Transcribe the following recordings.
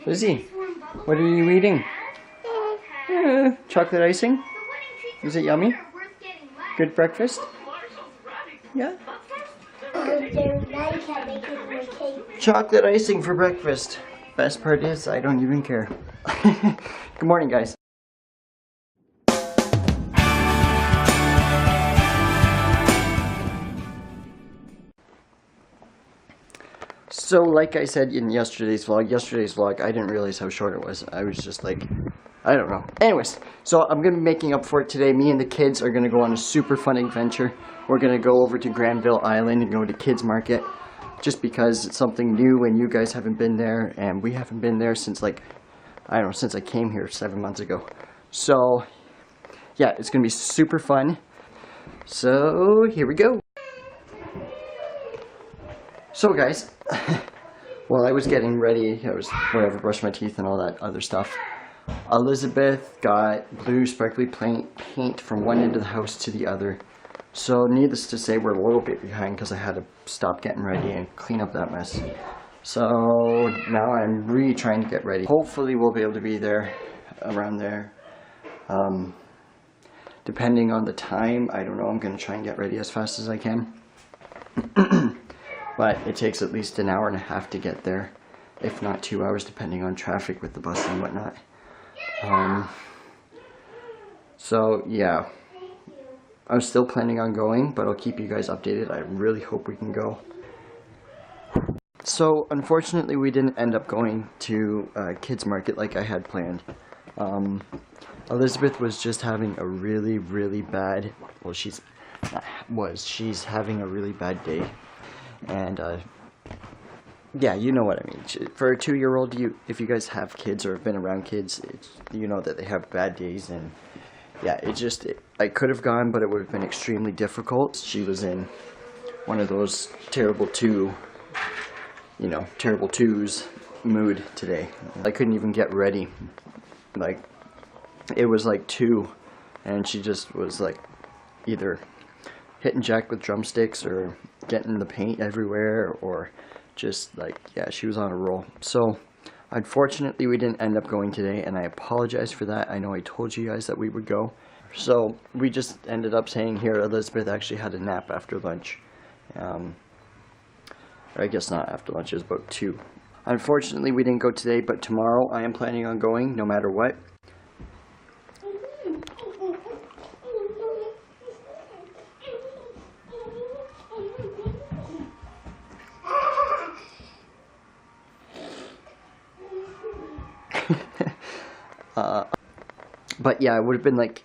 Lizzie, what are you eating? Chocolate icing? Is it yummy? Good breakfast? Yeah? Chocolate icing for breakfast. Best part is, I don't even care. Good morning, guys. So, like I said in yesterday's vlog, I didn't realize how short it was. I was just like, I don't know. Anyways, so I'm going to be making up for it today. Me and the kids are going to go on a super fun adventure. We're going to go over to Granville Island and go to Kids Market. Just because it's something new and you guys haven't been there. And we haven't been there since like, I don't know, since I came here 7 months ago. So, yeah, it's going to be super fun. So, here we go. So guys, while I was getting ready, I was brushing my teeth and all that other stuff, Elizabeth got blue sparkly paint from one end of the house to the other. So needless to say, we're a little bit behind because I had to stop getting ready and clean up that mess. So now I'm really trying to get ready. Hopefully we'll be able to be there, around there. Depending on the time, I don't know, I'm going to try and get ready as fast as I can. But it takes at least an hour and a half to get there, if not 2 hours, depending on traffic with the bus and whatnot. So yeah, I'm still planning on going, but I'll keep you guys updated. I really hope we can go. So unfortunately, we didn't end up going to Kids Market like I had planned. Elizabeth was just having a really bad, well, she's having a really bad day. And, yeah, you know what I mean. For a 2-year-old, if you guys have kids or have been around kids, you know that they have bad days. And, yeah, I could have gone, but it would have been extremely difficult. She was in one of those terrible twos mood today. I couldn't even get ready. Like, it was like 2, and she just was, like, either hitting Jack with drumsticks or getting the paint everywhere, or just like, yeah, she was on a roll. So unfortunately we didn't end up going today, and I apologize for that. I know I told you guys that we would go. So we just ended up saying here, Elizabeth actually had a nap after lunch. I guess not after lunch, it was about 2. Unfortunately we didn't go today, but tomorrow I am planning on going no matter what. But yeah, it would have been like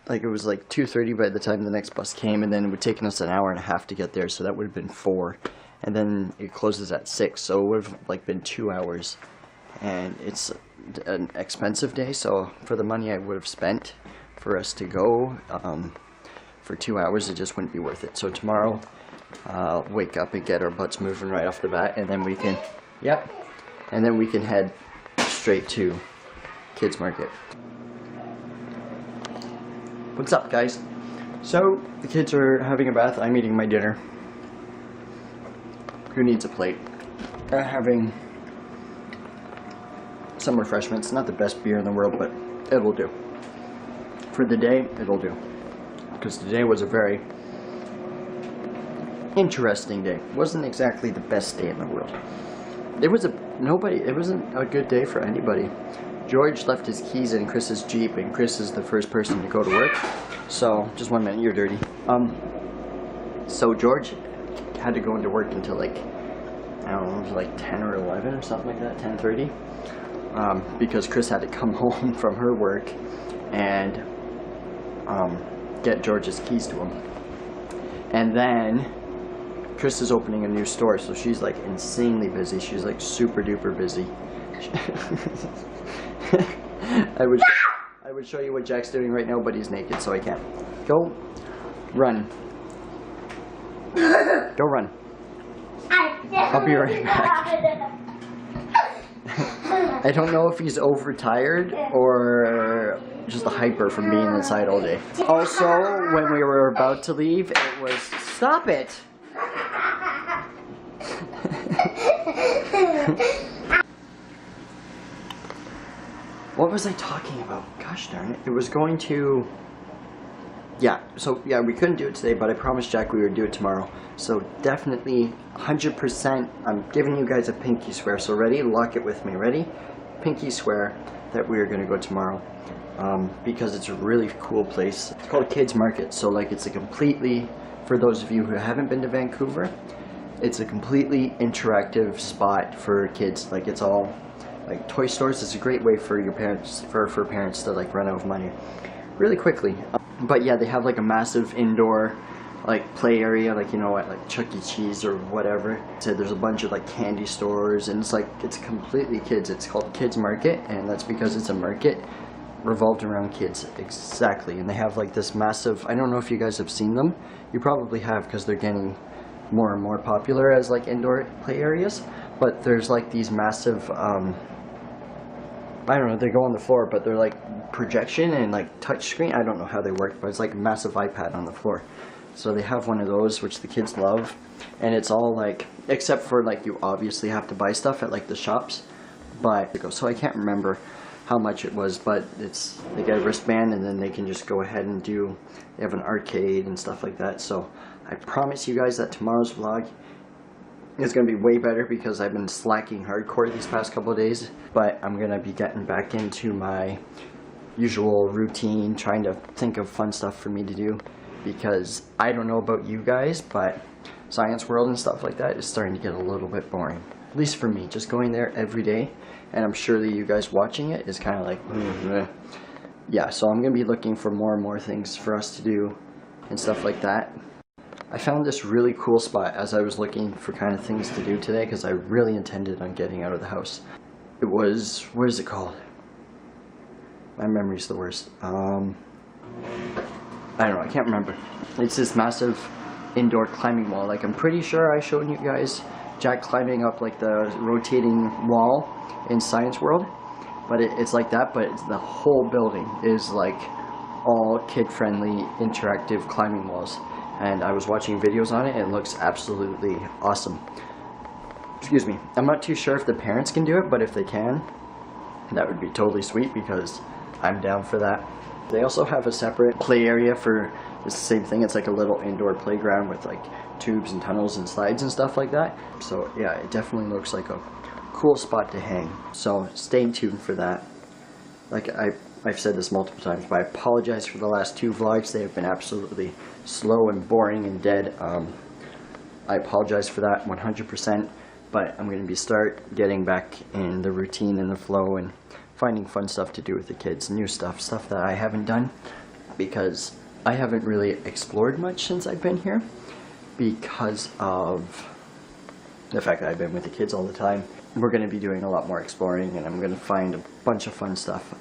it was like 2:30 by the time the next bus came, and then it would have taken us an hour and a half to get there, so that would have been 4, and then it closes at 6, so it would have like been 2 hours, and it's an expensive day, so for the money I would have spent for us to go for 2 hours, it just wouldn't be worth it. So tomorrow, wake up and get our butts moving right off the bat, and then we can, and then we can head straight to Kids Market. What's up, guys? So the kids are having a bath. I'm eating my dinner. Who needs a plate? Having some refreshments. Not the best beer in the world, but it will do. For the day, it'll do. Because today was a very interesting day. It wasn't exactly the best day in the world. It wasn't a good day for anybody. George left his keys in Chris's Jeep, and Chris is the first person to go to work. So, just 1 minute, you're dirty. So George had to go into work until like, I don't know, it was like 10 or 11 or something like that, 10:30. Because Chris had to come home from her work and get George's keys to him. And then Chris is opening a new store, so she's like insanely busy. She's like super duper busy. I would show you what Jack's doing right now, but he's naked, so I can't. Go run. Go run. I'll be right back. I don't know if he's overtired or just a hyper from being inside all day. Also, when we were about to leave, it was, stop it! What was I talking about? Gosh darn it. It was going to... Yeah, so yeah, we couldn't do it today, but I promised Jack we would do it tomorrow. So definitely 100%, I'm giving you guys a pinky swear. So ready? Lock it with me. Ready? Pinky swear that we are going to go tomorrow. Because it's a really cool place. It's called Kids Market. So like it's a completely, for those of you who haven't been to Vancouver, it's a completely interactive spot for kids. Like it's all like toy stores. It's a great way for your parents, for parents to like run out of money really quickly. But yeah, they have like a massive indoor like play area, like, you know what, like Chuck E. Cheese or whatever. So there's a bunch of like candy stores, and it's completely kids. It's called Kids Market, and that's because it's a market revolved around kids. Exactly. And they have like this massive, I don't know if you guys have seen them. You probably have, because they're getting more and more popular as like indoor play areas. But there's like these massive I don't know, they go on the floor, but they're like projection and like touch screen. I don't know how they work, but it's like a massive iPad on the floor. So they have one of those, which the kids love, and it's all like, except for like you obviously have to buy stuff at like the shops, but so I can't remember how much it was, but it's, they get a wristband and then they can just go ahead and do, they have an arcade and stuff like that. So I promise you guys that tomorrow's vlog is going to be way better, because I've been slacking hardcore these past couple of days, but I'm going to be getting back into my usual routine, trying to think of fun stuff for me to do, because I don't know about you guys, but Science World and stuff like that is starting to get a little bit boring, at least for me, just going there every day. And I'm sure that you guys watching it is kind of like, yeah, so I'm going to be looking for more and more things for us to do and stuff like that. I found this really cool spot as I was looking for kind of things to do today, because I really intended on getting out of the house. It was, what is it called? My memory's the worst. I don't know, I can't remember. It's this massive indoor climbing wall. Like, I'm pretty sure I showed you guys Jack climbing up like the rotating wall in Science World, but it's like that, but the whole building is like all kid-friendly interactive climbing walls. And I was watching videos on it, and it looks absolutely awesome. Excuse me. I'm not too sure if the parents can do it, but if they can, that would be totally sweet, because I'm down for that. They also have a separate play area for, it's the same thing, it's like a little indoor playground with like tubes and tunnels and slides and stuff like that. So yeah, it definitely looks like a cool spot to hang. So stay tuned for that. Like I've said this multiple times, but I apologize for the last 2 vlogs. They have been absolutely slow and boring and dead. I apologize for that 100%, but I'm going to start getting back in the routine and the flow and finding fun stuff to do with the kids, new stuff that I haven't done, because I haven't really explored much since I've been here, because of the fact that I've been with the kids all the time. We're going to be doing a lot more exploring, and I'm going to find a bunch of fun stuff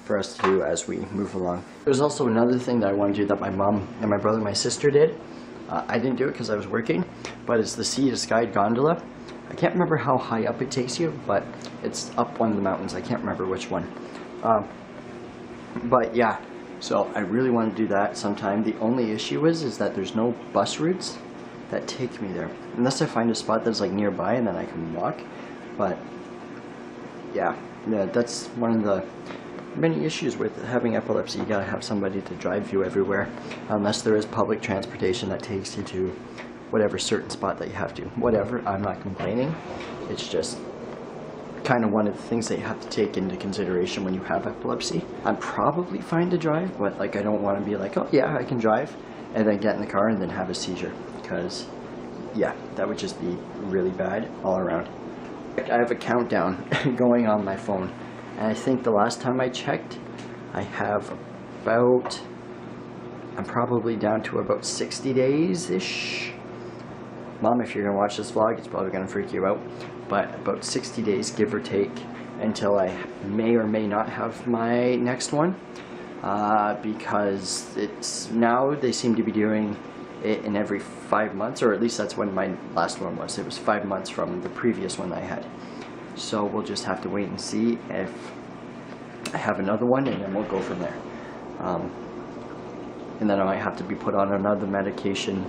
for us to do as we move along. There's also another thing that I want to do that my mom and my brother and my sister did. I didn't do it because I was working, but it's the Sea to Sky gondola. I can't remember how high up it takes you, but it's up one of the mountains. I can't remember which one. But yeah, so I really want to do that sometime. The only issue is that there's no bus routes that take me there, unless I find a spot that's like nearby and then I can walk. But yeah, that's one of the many issues with having epilepsy. You gotta have somebody to drive you everywhere, unless there is public transportation that takes you to whatever certain spot that you have to. Whatever, I'm not complaining. It's just kind of one of the things that you have to take into consideration when you have epilepsy. I'm probably fine to drive, but like I don't want to be like, oh yeah, I can drive, and then get in the car and then have a seizure, because yeah, that would just be really bad all around. I have a countdown going on my phone, and I think the last time I checked, I have about, I'm probably down to about 60 days-ish. Mom, if you're going to watch this vlog, it's probably going to freak you out, but about 60 days, give or take, until I may or may not have my next one, because it's, now they seem to be doing it in every 5 months, or at least that's when my last one was. It was 5 months from the previous one I had. So we'll just have to wait and see if I have another one, and then we'll go from there. And then I might have to be put on another medication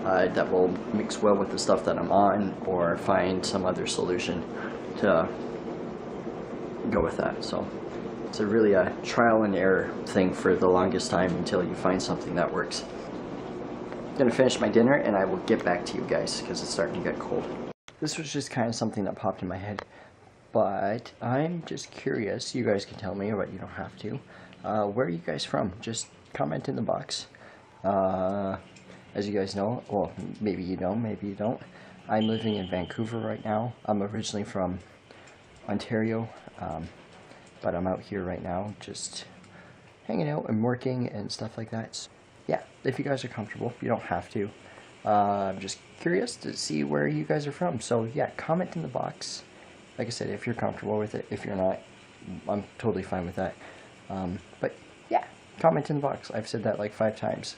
that will mix well with the stuff that I'm on, or find some other solution to go with that. So it's a really a trial and error thing for the longest time until you find something that works. I'm gonna finish my dinner and I will get back to you guys because it's starting to get cold. This was just kind of something that popped in my head, but I'm just curious. You guys can tell me, but you don't have to. Where are you guys from? Just comment in the box. As you guys know, well, maybe you know, maybe you don't, I'm living in Vancouver right now. I'm originally from Ontario, but I'm out here right now just hanging out and working and stuff like that. So, yeah, if you guys are comfortable, you don't have to. I'm just curious to see where you guys are from. So yeah, comment in the box. Like I said, if you're comfortable with it. If you're not, I'm totally fine with that. But yeah, comment in the box. I've said that like 5 times.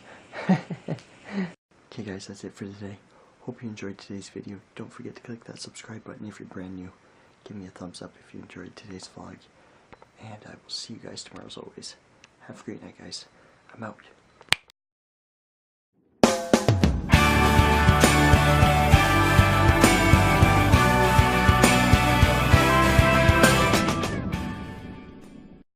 Okay guys, that's it for today. Hope you enjoyed today's video. Don't forget to click that subscribe button if you're brand new. Give me a thumbs up if you enjoyed today's vlog. And I will see you guys tomorrow as always. Have a great night guys. I'm out.